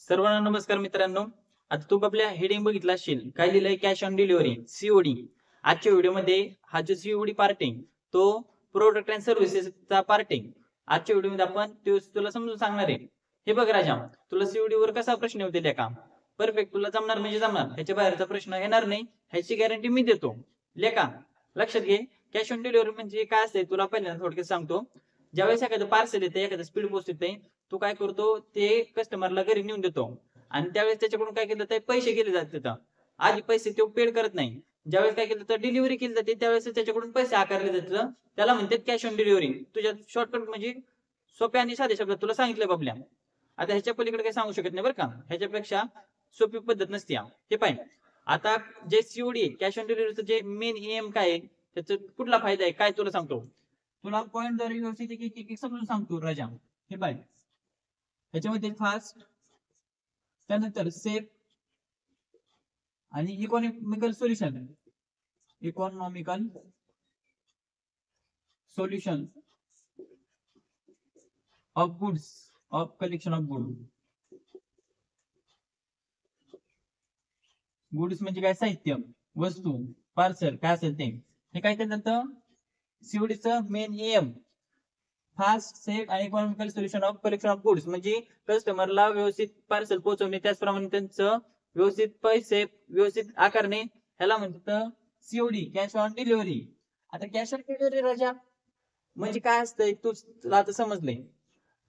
सर्वांना नमस्कार मित्रांनो. आता तू आपल्या हेडिंग बघितला असशील, काय लिहिलंय? Cash on delivery, COD. आजच्या व्हिडिओमध्ये हा जो सीओडी पार्ट आहे तो प्रोडक्ट अँड सर्व्हिसेसचा पार्ट आहे. आजच्या व्हिडिओमध्ये आपण तुला समजून सांगणार आहे. हे बघ राजा, तुला सीओडी वर कसा प्रश्न होतील का? परफेक्ट तुला जमणार म्हणजे जमणार, ह्याच्या बाहेरचा प्रश्न येणार नाही ह्याची गॅरंटी मी देतो. लेखा लक्षात घे, कॅश ऑन डिलिव्हरी म्हणजे काय असते तुला पहिल्यांदा थोडक्यात सांगतो. ज्यावेळेस एखादं पार्सल येते, एखादं स्पीड पोस्ट येते, तू काय करतो ते कस्टमरला घरी नेऊन देतो आणि त्यावेळेस त्याच्याकडून काय केलं तर पैसे केले जातात तिथं. आधी पैसे तो पेड करत नाही. ज्यावेळेस काय केलं तर डिलिव्हरी केली जाते त्यावेळेस त्याच्याकडून पैसे आकारले जातात. त्याला म्हणतात कॅश ऑन डिलिव्हरी. तुझ्या शॉर्टकट म्हणजे सोप्या आणि साध्या शब्दात तुला सांगितलं बाबल्या. आता ह्याच्या पलीकडे काही सांगू शकत नाही बरं का, ह्याच्यापेक्षा सोपी पद्धत नसते. हे पाहिजे. आता जे सीओडी कॅश ऑन डिलिव्हरीचं जे मेन एम काय आहे, त्याचा कुठला फायदा आहे काय तुला सांगतो. तुला पॉईंट द्वारे व्यवस्थित एक समजून सांगतो राजा. हे पाहिजे, त्याच्यामध्ये फास्ट, त्यानंतर सेफ आणि economical solution. Economical solution of goods, of collection of goods म्हणजे काय? साहित्य, वस्तू, पार्सल काय असेल ते. हे काय त्यानंतर सीओडीचं मेन एम फास्ट, सेफ आणि economical solution of collection of goods म्हणजे कस्टमरला व्यवस्थित पार्सल पोहोचवणे, त्याचप्रमाणे त्यांचं व्यवस्थित पैसे व्यवस्थित आकारणे, ह्याला म्हणतात सीओडी, कॅश ऑन डिलिव्हरी. आता कॅश ऑन डिलिव्हरी राजा म्हणजे काय असतंय तुला आता समजलंय.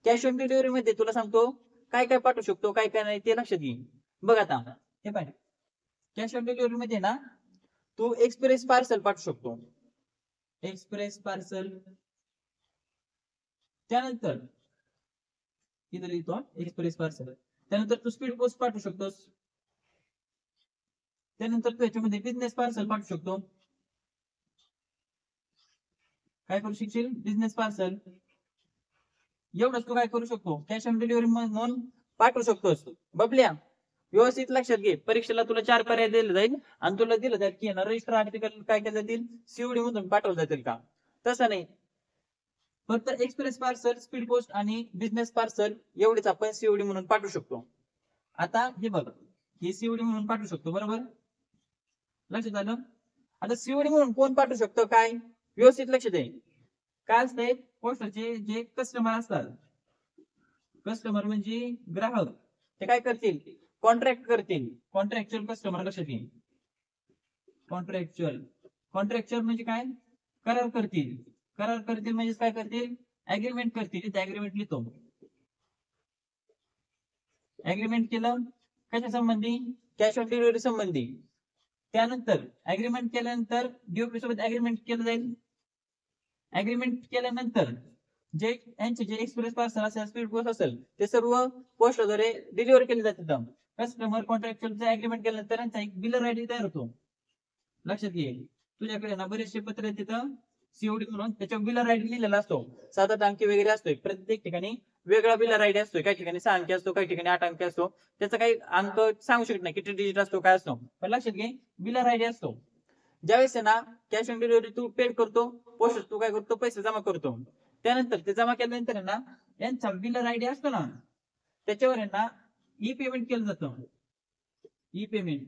कॅश ऑन डिलिव्हरी मध्ये तुला सांगतो काय काय पाठवू शकतो काय काय नाही ते लक्षात घे. बघ आता हे पाहिजे, कॅश ऑन डिलिव्हरी मध्ये ना तू एक्सप्रेस पार्सल पाठवू शकतो. एक्सप्रेस पार्सल, त्यानंतर इथं लिहितो एक्सप्रेस पार्सल. त्यानंतर तू स्पीड पोस्ट पाठवू शकतोस. त्यानंतर तू याच्यामध्ये बिझनेस पार्सल पाठवू शकतो. काय करू शकशील? Business parcel. एवढंच तू काय करू शकतो, कॅश ऑन डिलिव्हरी म्हणून पाठवू शकतोस. बबल्या व्यवस्थित लक्षात घे, परीक्षेला तुला 4 पर्याय दिले जाईल आणि तुला दिलं जाईल की रजिस्टर आर्टिकल काय केलं जातील, सीओडी मधून पाठवलं जातील का? तसं नाही, फक्त एक्सप्रेस पार्सल, स्पीड पोस्ट आणि बिझनेस पार्सल एवढेच आपण सीओडी म्हणून पाठवू शकतो. आता हे बघ, हे सीओडी म्हणून पाठवू शकतो, बरोबर? लक्षात आलं? आता सीओडी म्हणून कोण पाठवू शकतो काय? व्यवस्थित लक्ष दे. काय असते, पोस्टरचे जे कस्टमर असतात, कस्टमर म्हणजे ग्राहक, ते काय करतील? कॉन्ट्रॅक्ट करतील. कॉन्ट्रॅक्च्युअल कस्टमर लक्षात घे. कॉन्ट्रॅक्च्युअल, कॉन्ट्रॅक्च्युअल म्हणजे काय? करार करतील. करार करतील म्हणजे काय करतील? ऍग्रीमेंट करतील. इथे ऍग्रीमेंट लिहितो. ऍग्रीमेंट केलं कशा संबंधी? कॅश ऑन डिलिव्हरी संबंधी. त्यानंतर ऍग्रीमेंट केल्यानंतर डीओपी सोबत ऍग्रीमेंट केलं जाईल. ऍग्रीमेंट केल्यानंतर जे यांचे जे एक्सप्रेस पार्सल असेल, स्पीड पोस्ट असेल, ते सर्व पोस्टद्वारे डिलिव्हर केले जातात. कस्टमर कॉन्ट्रॅक्च्युअलचं ऍग्रीमेंट केल्यानंतर त्यांचा एक बिलर आयडी तयार होतो. लक्षात घे, तुझ्याकडे ना बरेचसे पत्र आहेत तिथं सीओडी म्हणून, त्याच्यावर बिलर आयडी लिहिलेला असतो. 7-8 अंकी वगैरे असतोय. प्रत्येक ठिकाणी वेगळा बिलर आयडी असतोय. काही ठिकाणी 6 अंकी असतो, काही ठिकाणी 8 अंकी असतो. त्याचा काही अंक सांगू शकत नाही किती डिजिट असतो काय असतो, पण लक्षात घे बिलर आयडी असतो. ज्यावेळेस ना कॅश ऑन डिलिव्हरी तू पेड करतो, पोस्ट तू काय करतो, पैसे जमा करतो. त्यानंतर ते जमा केल्यानंतर ना यांचा बिलर आयडी असतो ना, त्याच्यावर आहे ना ई पेमेंट केलं जातं. ई पेमेंट,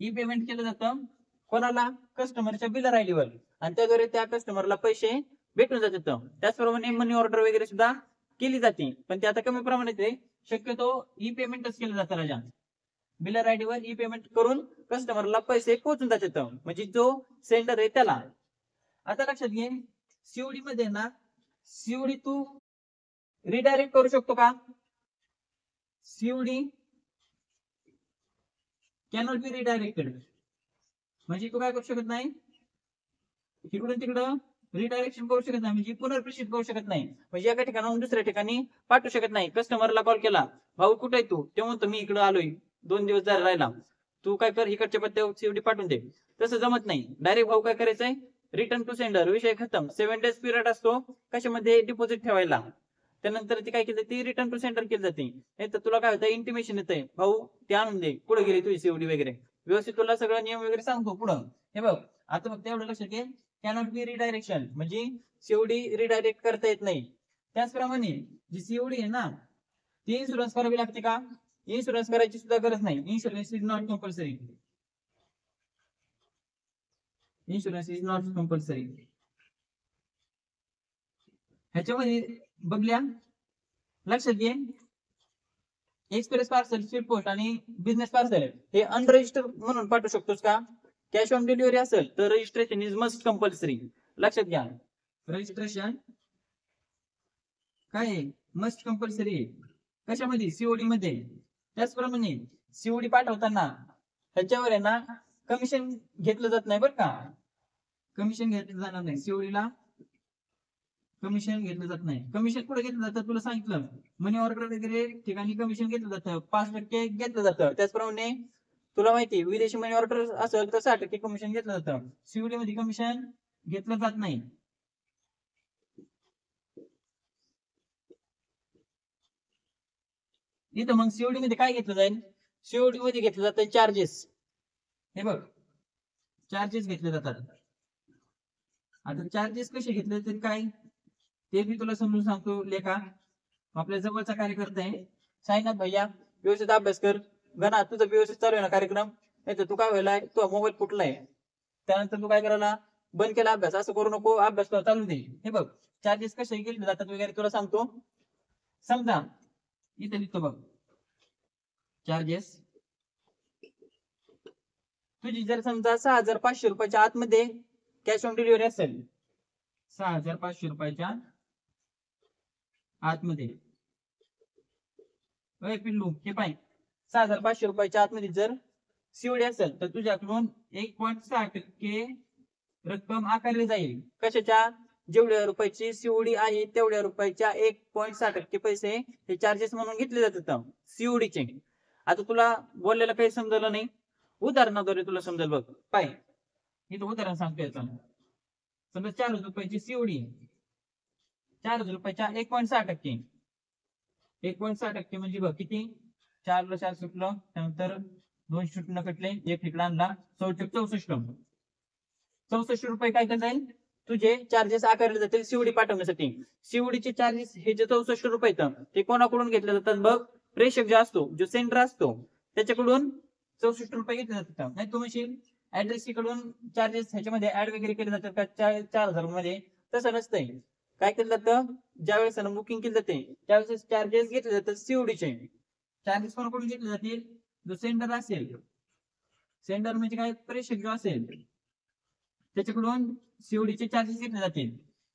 ई पेमेंट केलं जातं कोणाला? कस्टमरच्या बिलर आयडी वर, आणि त्याद्वारे त्या कस्टमरला पैसे भेटून जातात. त्याचप्रमाणे मनी ऑर्डर वगैरे सुद्धा केली जाते, पण ते आता कमी प्रमाणात आहे. शक्यतो ई पेमेंटच केलं जातं राजा. बिलर आयडी वर ई पेमेंट करून कस्टमरला पैसे पोहोचून जातात, म्हणजे जो सेंडर आहे त्याला. आता लक्षात घे, सीओडी मध्ये ना सीओडी तू रिडायरेक्ट करू शकतो का? सीओडी कॅनॉट बी रिडायरेक्टेड, म्हणजे तू काय करू शकत नाही, तिकडून तिकडं रिडायरेक्शन करू शकत नाही, म्हणजे पुनर्प्रेषित करू शकत नाही. म्हणजे एका ठिकाणाहून दुसऱ्या ठिकाणी पाठवू शकत नाही. कस्टमरला कॉल केला, भाऊ कुठे आहे तू? ते म्हणतो मी इकडे आलोय, 2 दिवस झाले राहिला, तू काय कर इकडच्या पत्त्यावर सीओडी पाठवून दे. तसं जमत नाही. डायरेक्ट भाऊ काय करायचंय, रिटर्न टू सेंडर, विषय खतम. 7 days पिरियड असतो कशामध्ये, डिपॉझिट ठेवायला. त्यानंतर ती काय केलं, ती रिटर्न टू सेंडर केली जाते. नाही तर तुला काय होतं, इंटिमेशन येतंय, भाऊ ते आणून दे, कुठे गेली तुझी सीओडी वगैरे. व्यवस्थित तुला सगळं नियम वगैरे सांगतो पुढं. हे बघ आता फक्त एवढं लक्षात घे, कॅनॉट बी रिडायरेक्शन म्हणजे सीओडी रिडायरेक्ट करता येत नाही. त्याचप्रमाणे जी सीओडी आहे ना, ती इन्शुरन्स करावी लागते का? इन्शुरन्स करायची सुद्धा गरज नाही. Insurance is not compulsory. Insurance is not compulsory. ह्याच्यामध्ये बघल्या लक्षात घे, एक्सप्रेस पार्सल, स्पीड पोस्ट आणि बिझनेस पार्सल हे अनरजिस्टर म्हणून पाठवू शकतोस का? कॅश ऑन डिलिव्हरी असेल तर रजिस्ट्रेशन इज मस्ट कंपल्सरी. लक्षात घ्या, रजिस्ट्रेशन काय आहे? मस्ट कंपल्सरी आहे. कशामध्ये? सीओडी मध्ये. त्याचप्रमाणे सीओडी पाठवताना ह्याच्यावर आहे ना कमिशन घेतलं जात नाही बरं का. कमिशन घेतलं जाणार नाही सीओडी ला. कमिशन घेतलं जात नाही. कमिशन कुठे घेतलं जातं तुला सांगितलं, मनी ऑर्डर वगैरे ठिकाणी कमिशन घेतलं जातं, 5% घेतलं जातं. त्याचप्रमाणे तुला माहिती विदेशी मनी ऑर्डर असेल तर 6% कमिशन घेतलं जातं. सीओडी मध्ये कमिशन घेतलं जात नाही. इथं मग सीओडी मध्ये काय घेतलं जाईल? सीओडी मध्ये घेतलं जातं चार्जेस. हे बघ, चार्जेस घेतले जातात. आता चार्जेस कसे घेतले तर काय ते मी तुला समजून सांगतो. लेखा आपल्या जवळचा कार्यकर्ता आहे साईनाथ भैया, व्यवस्थित अभ्यास कर. गणा तुझं व्यवस्थित चालू आहे ना कार्यक्रम? नाही तर तू काय व्हायलाय, तू मोबाईल फुटलाय, त्यानंतर तू काय करायला बंद केला अभ्यास. असं करू नको, अभ्यास चालू दे. हे बघ चार्जेस कसे घेतले जातात वगैरे तुला सांगतो. समजा इथे लिहितो बघ, चार्जेस तुझी जर समजा 6,500 रुपयाच्या आतमध्ये कॅश ऑन डिलिव्हरी असेल, 6,500 रुपयाच्या आतमध्ये, पिल्लू हे पाय, 6,500 रुपयाच्या आतमध्ये जर सीओडी असेल तर तुझ्याकडून 1.6% रक्कम आकारली जाईल. कशाच्या? जेवढ्या रुपयाची सीओडी आहे तेवढ्या रुपयाच्या 1.6% पैसे हे चार्जेस म्हणून घेतले जातात सीओडीचे. आता तुला बोललेलं काही समजलं नाही, उदाहरणाद्वारे तुला समजेल बघ. पाय इथं उदाहरण सांगतो याचं. समजा 4,000 रुपयाची सीओडी, 4,000 रुपयाच्या 1.6%. 1.6% म्हणजे बघ किती? 4 ला 4 सुटलं, त्यानंतर 2 सुटणं कटले, एक ठिकाण आणला, 64. 64 रुपये काय करता येईल? तुझे चार्जेस आकारले जातील सीओडी पाठवण्यासाठी. सीओडीचे चार्जेस हे जे 64 रुपये आहेत ते कोणाकडून घेतले जातात बघ? प्रेषक जो असतो, जो सेंडर असतो त्याच्याकडून 64 रुपये घेतले जातात. नाही तू म्हणशील ऍड्रेस कडून चार्जेस ह्याच्यामध्ये ऍड वगैरे केले जातात का 4,000 मध्ये? तसं नसतंय. काय केलं जातं? ज्यावेळेस बुकिंग केली जाते त्यावेळेस चार्जेस घेतले जातात सीओडीचे. चार्जेस कोणाकडून घेतले जातील? जो सेंडर असेल, सेंडर म्हणजे काय? प्रेषक जो असेल त्याच्याकडून सीओडीचे चार्जेस घेतले जातील.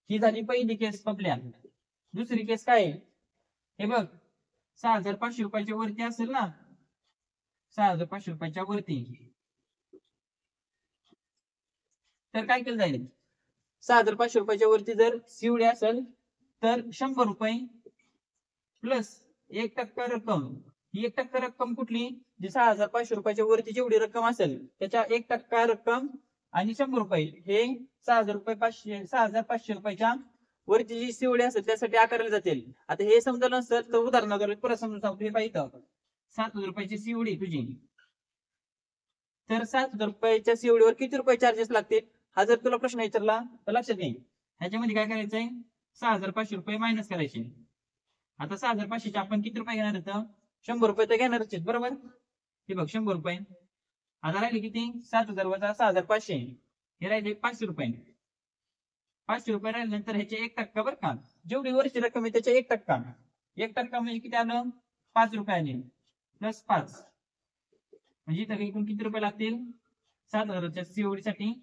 ही झाली पहिली केस पबल्या. दुसरी केस काय? हे बघ, 6,500 रुपयाच्या वरती असेल ना, 6,500 रुपयाच्या वरती, तर काय केलं जाईल? 6,500 रुपयाच्या वरती जर सीओडी असेल तर 100 रुपये प्लस 1% रक्कम. ही 1% रक्कम कुठली? जी 6,500 रुपयाच्या वरती जेवढी रक्कम असेल त्याच्या 1% रक्कम आणि 100 रुपये हे 6,500 रुपयाच्या वरती जी सीओडी असेल त्यासाठी आकारले जातील. आता हे समजलं नसेल तर उदाहरणाद्वारे परत समजून सांगतो. हे पाहिजे 7,000 रुपयाची सीओडी तुझी, तर 7,000 रुपयाच्या सीओडीवर किती रुपये चार्जेस लागतील हा जर तुला प्रश्न विचारला तर लक्षात घे, ह्याच्यामध्ये काय करायचंय? 6,500 रुपये मायनस करायचे. आता 6,500 आपण किती रुपये घेणार आहेत? 100 रुपये तर घेणारच आहेत, बरोबर? हे बघ 100 रुपये. आता राहिले किती? 7,000 वजा 6,500, हे राहिले 500 रुपये. 500 रुपये राहिल्यानंतर ह्याचे 1% बरं का, जेवढी वरची रक्कम आहे त्याच्या 1%. 1% म्हणजे किती आलं? 5 रुपये आले, प्लस 5 म्हणजे इथं एकूण किती रुपये लागतील? 7,000च्या सीओडी साठी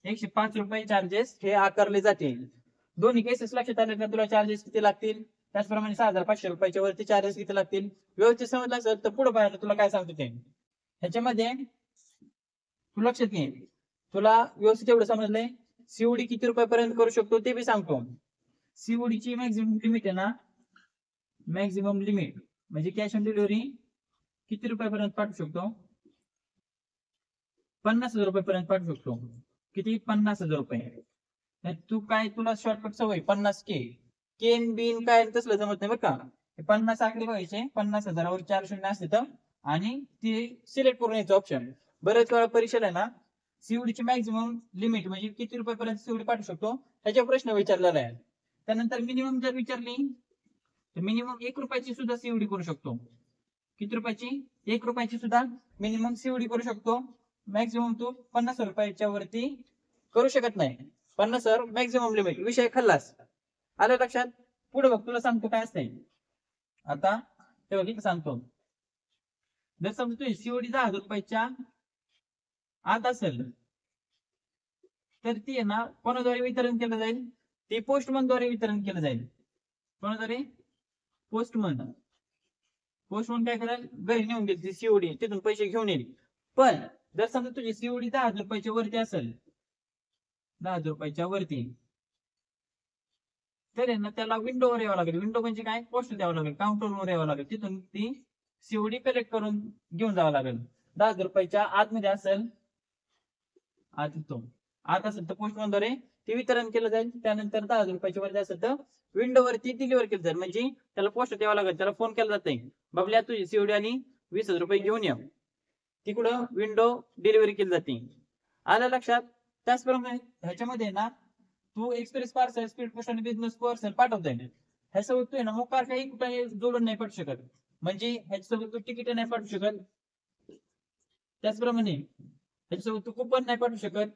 105 रुपये चार्जेस हे आकारले जातील. दोन्ही केसेस लक्षात आले का तुला? चार्जेस किती लागतील, त्याचप्रमाणे 6,500 रुपयाच्या वरती चार्जेस किती लागतील. व्यवस्थित समजलं असेल तर पुढे पाहायला तुला काय सांगतो ते ह्याच्यामध्ये तू लक्षात घे. तुला व्यवस्थित एवढं समजलंय? सीओडी किती रुपयापर्यंत करू शकतो ते बी सांगतो. सीओडीची मॅक्झिमम लिमिट आहे ना, मॅक्झिमम लिमिट म्हणजे कॅश ऑन डिलिव्हरी किती रुपयापर्यंत पाठवू शकतो? 50,000 रुपयापर्यंत पाठवू शकतो. किती? 50,000 रुपये. तू काय, तुला शॉर्टकट सवय 50K केन बिन काय तसलं जमत नाही बरं का. 50 आकडे व्हायचे, 50,000वर 4 शून्य असते आणि ते सिलेक्ट करून यायचं ऑप्शन. बऱ्याच वेळा परीक्षेला ना सीओडीची मॅक्झिमम लिमिट म्हणजे किती रुपयापर्यंत सीओडी पाठवू शकतो ह्याच्या प्रश्न विचारलेला आहे. त्यानंतर मिनिमम जर विचारली तर मिनिमम 1 रुपयाची सुद्धा सीओडी करू शकतो. किती रुपयाची? 1 रुपयाची सुद्धा मिनिमम सीओडी करू शकतो. मॅक्झिमम तू 50 रुपयाच्या वरती करू शकत नाही. 50 मॅक्झिमम लिमिट. विषय खल्लास. आलं लक्षात? पुढे बघ तुला सांगतो काय असतंय. आता ते बघ इथं सांगतो. जर समजा तुझी सीओडी 10,000 रुपयाच्या आत असेल तर ती आहे ना कोणाद्वारे वितरण केलं जाईल? ती पोस्टमन द्वारे वितरण केलं जाईल. कोणाद्वारे? पोस्टमन. पोस्टमन काय करेल? घरी नेऊन देईल ती सीओडी, तिथून पैसे घेऊन येईल. पण जर समजा तुझी सीओडी 10,000 रुपयाच्या वरती असेल, 10,000 रुपयाच्या वरती, तर आहे ना त्याला विंडोवर यावं लागेल. विंडो म्हणजे काय? पोस्ट द्यावं लागेल, काउंटरवर यावं लागेल, तिथून ती सीओडी कलेक्ट करून घेऊन जावं लागेल. 10,000 रुपयाच्या आतमध्ये असेल, आत असेल तर पोस्टमनद्वारे ते वितरण केलं जाईल. त्यानंतर 10,000 रुपयाच्या वरती असेल तर विंडोवरती डिलिव्हर केलं जाईल. म्हणजे त्याला पोस्ट द्यावं लागेल, त्याला फोन केला जात नाही, बाबल्या तुझी सीओडी आणि 20,000 रुपये घेऊन ये. तिकडं विंडो डिलिव्हरी केली जाते. आलं लक्षात? त्याचप्रमाणे ह्याच्यामध्ये ना तू एक्सप्रेस पार्सल, स्पीड पोस्ट आणि बिझनेस पार्सल पाठवताय. ह्यासोबत तू आहे ना मोकार काही कुठे जोडून नाही पाठवू शकत. म्हणजे ह्याच्यासोबत तू तिकीट नाही पाठवू शकत. त्याचप्रमाणे ह्याच्यासोबत तू कुपन नाही पाठवू शकत.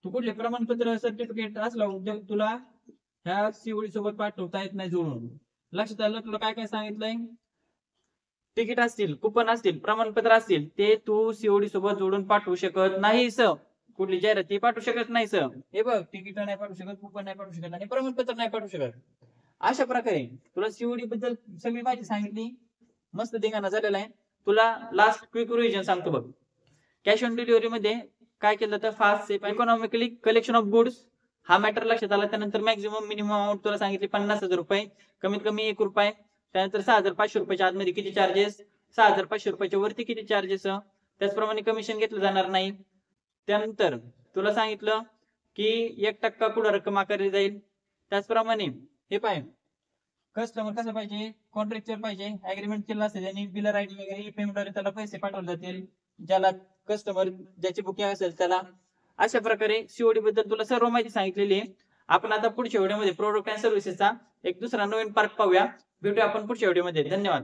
तू कुठले प्रमाणपत्र, सर्टिफिकेट असलं तुला ह्या सीओडी सोबत पाठवता येत नाही जोडून. लक्षात आलं? तुला काय काय सांगितलंय? तिकीट असतील, कुपन असतील, प्रमाणपत्र असतील, ते तू सीओडी सोबत जोडून पाठवू शकत नाहीस. कुठली जाहिराती पाठवू शकत नाहीस. हे बघ, तिकीट नाही पाठवू शकत, कुपन नाही पाठवू शकत आणि प्रमाणपत्र नाही पाठवू शकत. अशा प्रकारे तुला सीओडी बद्दल सगळी माहिती सांगितली. मस्त धिंगाणा झालेला आहे. तुला लास्ट क्विक रिव्हिजन सांगतो बघ. कॅश ऑन डिलिव्हरी मध्ये काय केलं तर fast, safe, economically collection of goods हा मॅटर लक्षात आला. त्यानंतर मॅक्झिमम मिनिमम अमाऊंट तुला सांगितली 50,000 रुपये, कमीत कमी 1 रुपये. त्यानंतर 6,500 रुपयाच्या आतमध्ये किती चार्जेस, 6,500 रुपयाच्या वरती किती चार्जेस, त्याचप्रमाणे कमिशन घेतलं जाणार नाही. त्यानंतर तुला सांगितलं की 1% पुढे रक्कम आकारली जाईल. त्याचप्रमाणे हे पाय, कस्टमर कसं पाहिजे? कॉन्ट्रॅक्चर पाहिजे, अग्रीमेंट केलं असेल आणि बिलर आयडी वगैरे पेमेंटद्वारे त्याला पैसे पाठवले जातील, ज्याला कस्टमर ज्याची बुकिंग असेल त्याला. अशा प्रकारे सीओडी बद्दल तुला सर्व माहिती सांगितलेली आहे. आपण आता पुढच्या व्हिडिओमध्ये प्रोडक्ट अँड सर्व्हिसेसचा एक दुसरा नवीन पार्ट पाहूया. भेटूया आपण पुढच्या व्हिडिओमध्ये. धन्यवाद.